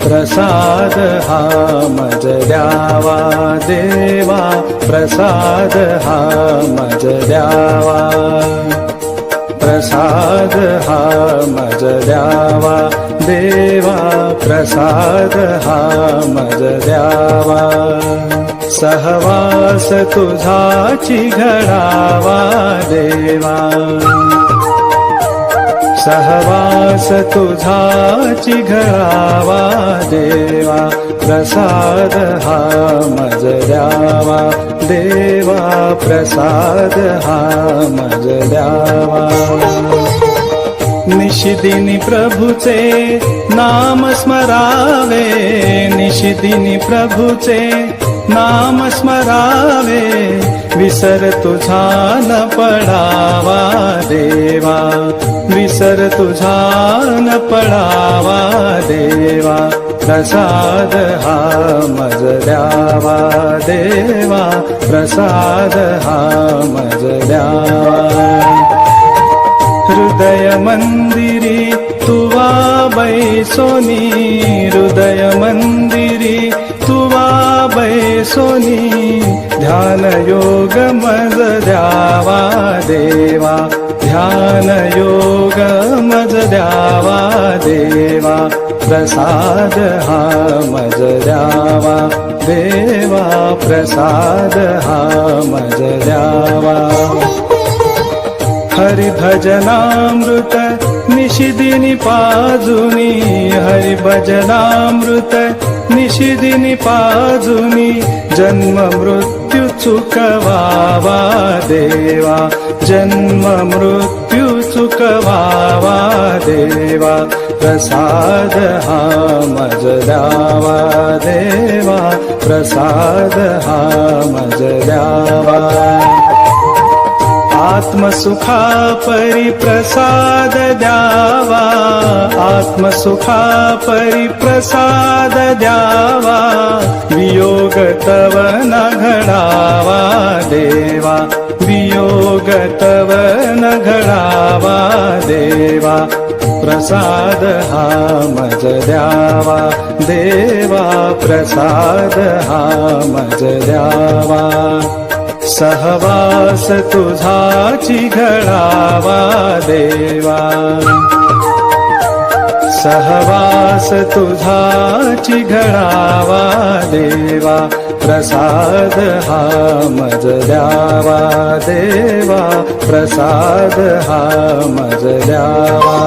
प्रसाद हा मज द्यावा देवा, प्रसाद हा मज द्यावा, प्रसाद हा मज द्यावा देवा, प्रसाद हा मज द्यावा। सहवास तुझाची घडावा देवा, सहवास तुझाची घडावा देवा, प्रसाद हा मज द्यावा देवा, प्रसाद हा मज द्यावा। निशिदिनी प्रभूचे नाम स्मरावे, निशिदिनी प्रभूचे नाम स्मरावे, विसर तुझा न पडावा देवा, विसर तुझा न पडावा देवा, प्रसाद हा मज द्यावा देवा, प्रसाद हा मज द्यावा। हृदय मंदिरी तुवा बैसोनी, हृदय मंदिरी तुवा बैसोनी, ध्यान योग मज द्यावा देवा, ध्यान योग मज द्यावा देवा, प्रसाद हा मज द्यावा देवा, प्रसाद हा मज द्यावा। हरिभजनामृत निशिदिनी पाजुनी, हरिभजनामृत निशिदिनी पाजुनी, जन्म मृत्यू चुकवावा देवा, जन्म मृत्यू चुकवावा देवा, प्रसाद हा मज द्यावा देवा, प्रसाद हा मज द्यावा। आत्मसुखा परी प्रसाद द्यावा, आत्मसुखा परी प्रसाद द्यावा, वियोग तव न घडावा देवा, वियोग तव न घडावा देवा, प्रसाद हा मज द्यावा देवा, प्रसाद हा मज द्यावा। सहवास तुझाची घडावा देवा, सहवास तुझाची घडावा देवा, प्रसाद हा मज द्यावा देवा, प्रसाद हा मज द्यावा।